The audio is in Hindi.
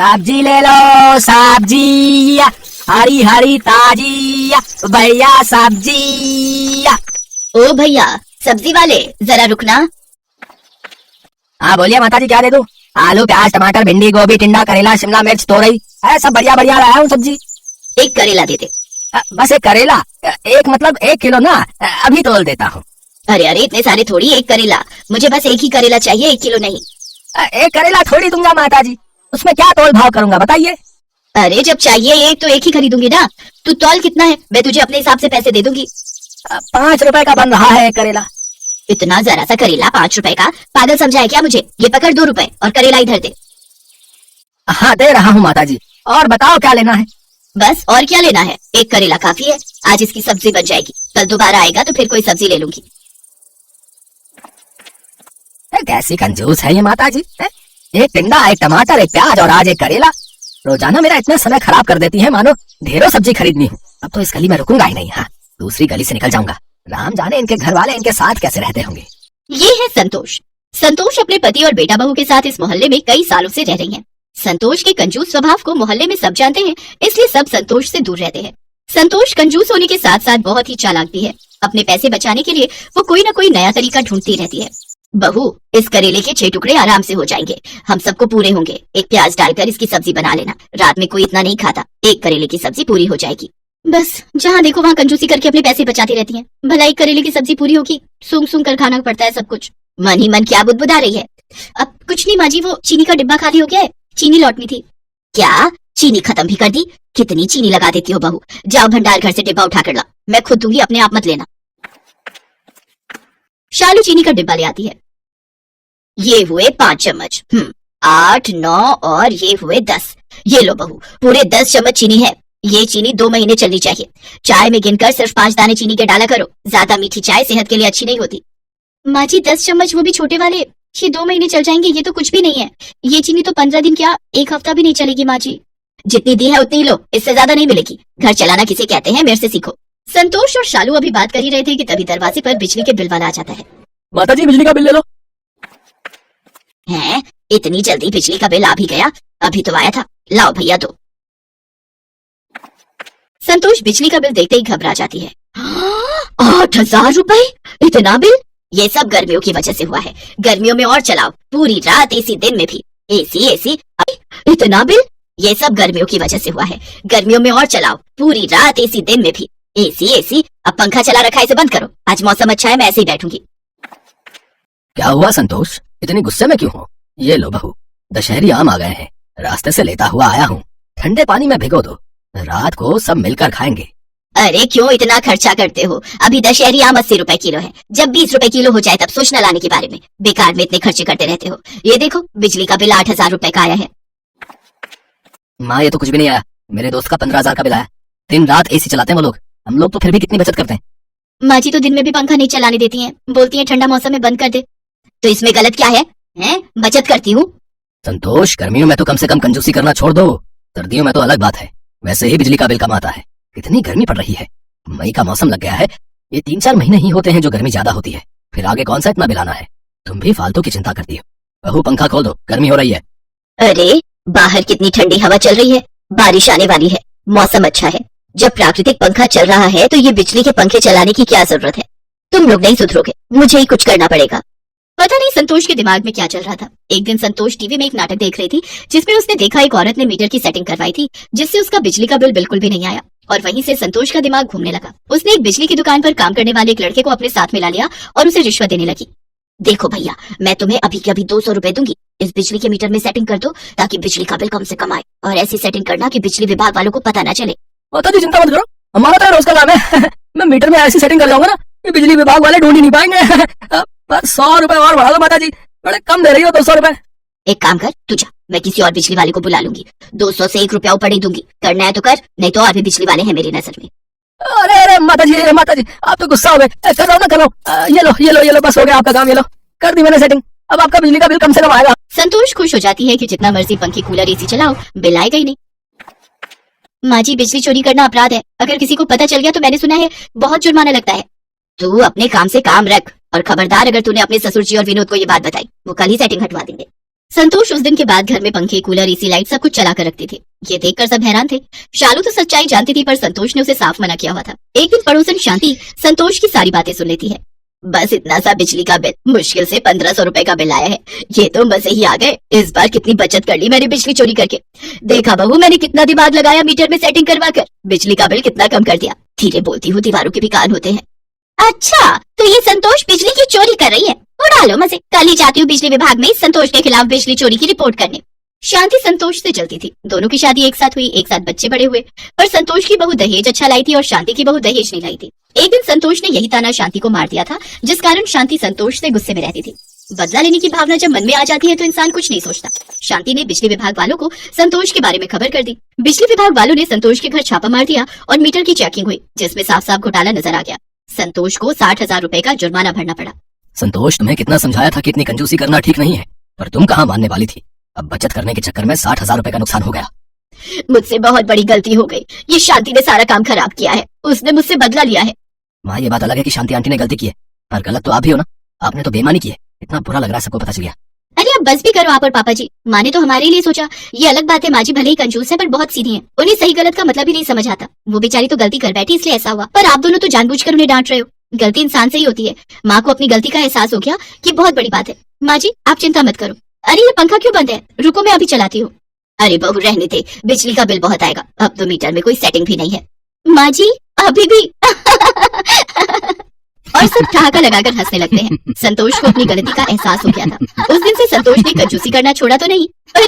सब्जी ले लो, सब्जी हरी हरी ताजी भैया सब्जी। ओ भैया सब्जी वाले, जरा रुकना। हाँ बोलिए माताजी, क्या दे दूं? आलू प्याज टमाटर भिंडी गोभी टिंडा करेला शिमला मिर्च तोरई है, सब बढ़िया बढ़िया लाया हूँ सब्जी। एक करेला दे दे। बस एक करेला? एक मतलब 1 किलो ना, अभी तोल देता हूँ। अरे अरे इतने सारे थोड़ी, एक करेला। मुझे बस एक ही करेला चाहिए, 1 किलो नहीं। एक करेला थोड़ी दूंगा माताजी, उसमें क्या तोल भाव करूंगा बताइए। अरे जब चाहिए एक तो एक ही खरीदूंगी ना। तू तौल कितना है, मैं तुझे अपने हिसाब से पैसे दे दूंगी। 5 रुपए का बन रहा है एक करेला। इतना जरा सा करेला 5 रुपए का? पागल समझा है क्या मुझे? ये पकड़ 2 रुपए और करेला इधर दे। हाँ दे रहा हूँ माताजी, और बताओ क्या लेना है? बस और क्या लेना है, एक करेला काफी है। आज इसकी सब्जी बन जाएगी, कल दोबारा आएगा तो फिर कोई सब्जी ले लूंगी। कैसी कंजूस है ये माताजी, एक टिंडा एक टमाटर एक प्याज और आज एक करेला। रोजाना मेरा इतना समय खराब कर देती है, मानो ढेरों सब्जी खरीदनी हूँ। अब तो इस गली में रुकूंगा ही नहीं। हाँ दूसरी गली से निकल जाऊंगा। राम जाने इनके घर वाले इनके साथ कैसे रहते होंगे। ये है संतोष। संतोष अपने पति और बेटा बहू के साथ इस मोहल्ले में कई सालों से रह रही हैं। संतोष के कंजूस स्वभाव को मोहल्ले में सब जानते हैं, इसलिए सब संतोष से दूर रहते हैं। संतोष कंजूस होने के साथ साथ बहुत ही चालाक भी है। अपने पैसे बचाने के लिए वो कोई न कोई नया तरीका ढूंढती रहती है। बहू, इस करेले के 6 टुकड़े आराम से हो जाएंगे, हम सबको पूरे होंगे। एक प्याज डालकर इसकी सब्जी बना लेना, रात में कोई इतना नहीं खाता, एक करेले की सब्जी पूरी हो जाएगी। बस जहाँ देखो वहाँ कंजूसी करके अपने पैसे बचाती रहती हैं। भला एक करेले की सब्जी पूरी होगी, सूंघ सूंघ कर खाना पड़ता है सब कुछ। मन ही मन क्या बुदबुदा रही है? अब कुछ नहीं माँ जी, वो चीनी का डिब्बा खाली हो गया है, चीनी लौटनी थी। क्या चीनी खत्म भी कर दी? कितनी चीनी लगा देती हो बहू। जाओ भंडार घर से डिब्बा उठा कर ला, मैं खुद दूंगी, अपने आप मत लेना। शालू चीनी का डिब्बा ले आती है। ये हुए 5 चम्मच, 8 9 और ये हुए 10। ये लो बहू, पूरे 10 चम्मच चीनी है। ये चीनी 2 महीने चलनी चाहिए। चाय में गिनकर सिर्फ 5 दाने चीनी के डाला करो, ज्यादा मीठी चाय सेहत के लिए अच्छी नहीं होती। माँ जी 10 चम्मच, वो भी छोटे वाले, ये 2 महीने चल जाएंगे, ये तो कुछ भी नहीं है। ये चीनी तो 15 दिन क्या 1 हफ्ता भी नहीं चलेगी माँ जी। जितनी दी है उतनी ही लो, इससे ज्यादा नहीं मिलेगी। घर चलाना किसे कहते हैं, मेरे से सीखो। संतोष और शालू अभी बात कर ही रहे थे कि तभी दरवाजे पर बिजली के बिल वाला आ जाता है। माताजी बिजली का बिल ले लो। हैं, इतनी जल्दी बिजली का बिल आ भी गया? अभी तो आया था, लाओ भैया दो। संतोष बिजली का बिल देखते ही घबरा जाती है। 8,000 रुपए, इतना बिल? ये सब गर्मियों की वजह से हुआ है। गर्मियों में और चलाओ, पूरी रात एसी, दिन में भी एसी एसी। इतना बिल? ये सब गर्मियों की वजह से हुआ है। गर्मियों में और चलाओ, पूरी रात एसी, दिन में भी एसी एसी। अब पंखा चला रखा है, इसे बंद करो। आज मौसम अच्छा है, मैं ऐसे ही बैठूंगी। क्या हुआ संतोष, इतनी गुस्से में क्यों हो? ये लो बहू, दशहरी आम आ गए हैं, रास्ते से लेता हुआ आया हूँ। ठंडे पानी में भिगो दो, रात को सब मिलकर खाएंगे। अरे क्यों इतना खर्चा करते हो? अभी दशहरी आम 80 रुपए किलो है, जब 20 रुपए किलो हो जाए तब सोचना लाने के बारे में। बेकार में इतने खर्चे करते रहते हो। ये देखो बिजली का बिल 8,000 रुपए का आया है। माँ ये तो कुछ भी नहीं आया, मेरे दोस्त का 15,000 का बिल आया। दिन रात एसी चलाते हैं वो लोग, हम लोग तो फिर भी कितनी बचत करते हैं। माँ जी तो दिन में भी पंखा नहीं चलाने देती हैं, बोलती हैं ठंडा मौसम में बंद कर दे। तो इसमें गलत क्या है? हैं? बचत करती हूँ। संतोष गर्मियों में तो कम से कम कंजूसी करना छोड़ दो, सर्दियों में तो अलग बात है। वैसे ही बिजली का बिल कम आता है। कितनी गर्मी पड़ रही है, मई का मौसम लग गया है। ये 3-4 महीने ही होते हैं जो गर्मी ज्यादा होती है, फिर आगे कौन सा इतना बिल आना है। तुम भी फालतू की चिंता करती हो। बहू पंखा खोल दो, गर्मी हो रही है। अरे बाहर कितनी ठंडी हवा चल रही है, बारिश आने वाली है, मौसम अच्छा है। जब प्राकृतिक पंखा चल रहा है तो ये बिजली के पंखे चलाने की क्या जरूरत है? तुम लोग नहीं सुधरोगे, मुझे ही कुछ करना पड़ेगा। पता नहीं संतोष के दिमाग में क्या चल रहा था। एक दिन संतोष टीवी में एक नाटक देख रही थी, जिसमें उसने देखा एक औरत ने मीटर की सेटिंग करवाई थी, जिससे उसका बिजली का बिल बिल्कुल भी नहीं आया। और वहीं से संतोष का दिमाग घूमने लगा। उसने एक बिजली की दुकान पर काम करने वाले एक लड़के को अपने साथ मिला लिया और उसे रिश्वत देने लगी। देखो भैया, मैं तुम्हें अभी के अभी 200 रुपए दूंगी, इस बिजली के मीटर में सेटिंग कर दो ताकि बिजली का बिल कम से कम आए। और ऐसी सेटिंग करना कि बिजली विभाग वालों को पता न चले। माताजी चिंता मत करो, हमारा तो रोज का काम है। मैं मीटर में ऐसी सेटिंग कर जाऊंगा ना कि बिजली विभाग वाले ढूंढ ही नहीं पाएंगे। बस 100 रुपए और बढ़ा दो माताजी, बड़े कम दे रही हो 200 रुपए। एक काम कर, तू जा, मैं किसी और बिजली वाले को बुला लूंगी। 200 से 1 रुपया ऊपर नहीं दूंगी, करना है तो कर, नहीं तो और भी बिजली वाले हैं मेरी नजर में। अरे अरे माताजी आप तो गुस्सा हो गए। करो ना करो, ये लो बस हो गया आपका काम। ये लो कर दी मैंने सेटिंग, अब आपका बिजली का बिल कम से कम आएगा। संतोष खुश हो जाती है कि जितना मर्जी पंखे कूलर एसी चलाओ, बिल आएगा ही नहीं। माँ जी बिजली चोरी करना अपराध है, अगर किसी को पता चल गया तो मैंने सुना है बहुत जुर्माना लगता है। तू अपने काम से काम रख, और खबरदार अगर तूने अपने ससुर जी और विनोद को ये बात बताई, वो कल ही सेटिंग हटवा देंगे। संतोष उस दिन के बाद घर में पंखे, कूलर, एसी, लाइट सब कुछ चला कर रखती थी। ये देखकर सब हैरान थे। शालू तो सच्चाई जानती थी, पर संतोष ने उसे साफ मना किया हुआ था। एक दिन पड़ोसन शांति संतोष की सारी बातें सुन लेती है। बस इतना सा बिजली का बिल, मुश्किल से 1500 रुपए का बिल आया है। ये तो मजे ही आ गए। इस बार कितनी बचत कर ली मैंने बिजली चोरी करके। देखा बहू, मैंने कितना दिमाग लगाया मीटर में सेटिंग करवा कर, बिजली का बिल कितना कम कर दिया। धीरे बोलती हूँ, दीवारों के भी कान होते हैं। अच्छा, तो ये संतोष बिजली की चोरी कर रही है। उड़ा लो मजे। कल ही जाती हूँ बिजली विभाग में संतोष के खिलाफ बिजली चोरी की रिपोर्ट करने। शांति संतोष से जलती थी। दोनों की शादी एक साथ हुई, एक साथ बच्चे बड़े हुए, पर संतोष की बहू दहेज अच्छा लाई थी और शांति की बहू दहेज नहीं लाई थी। एक दिन संतोष ने यही ताना शांति को मार दिया था, जिस कारण शांति संतोष से गुस्से में रहती थी। बदला लेने की भावना जब मन में आ जाती है तो इंसान कुछ नहीं सोचता। शांति ने बिजली विभाग वालों को संतोष के बारे में खबर कर दी। बिजली विभाग वालों ने संतोष के घर छापा मार दिया और मीटर की चेकिंग हुई, जिसमें साफ साफ घोटाला नजर आ गया। संतोष को 60,000 रुपए का जुर्माना भरना पड़ा। संतोष, तुम्हें कितना समझाया था कि इतनी कंजूसी करना ठीक नहीं है, पर तुम कहाँ मानने वाली थी। अब बचत करने के चक्कर में 60,000 रुपए का नुकसान हो गया। मुझसे बहुत बड़ी गलती हो गई। ये शांति ने सारा काम खराब किया है। उसने मुझसे बदला लिया है। माँ, ये बात अलग है कि शांति आंटी ने गलती की है, पर गलत तो आप भी हो ना। आपने तो बेईमानी की है। इतना बुरा लग रहा है, सबको पता चल गया। अरे अब बस भी करो आप और पापा जी। माँ ने तो हमारे लिए सोचा। ये अलग बात है, माँ जी भले ही कंजूस है पर बहुत सीधी है। उन्हें सही गलत का मतलब ही नहीं समझ आता। वो बेचारी तो गलती कर बैठी इसलिए ऐसा हुआ, पर आप दोनों तो जानबूझकर उन्हें डांट रहे हो। गलती इंसान से ही होती है। माँ को अपनी गलती का एहसास हो गया, ये बहुत बड़ी बात है। माँ जी आप चिंता मत करो। अरे ये पंखा क्यों बंद है? रुको मैं अभी चलाती हूँ। अरे बहू रहने दे, बिजली का बिल बहुत आएगा। अब तो मीटर में कोई सेटिंग भी नहीं है। माँ जी अभी भी और सब ठहाका लगाकर हंसने लगते हैं। संतोष को अपनी गलती का एहसास हो गया था। उस दिन से संतोष ने कंजूसी करना छोड़ा तो नहीं, पर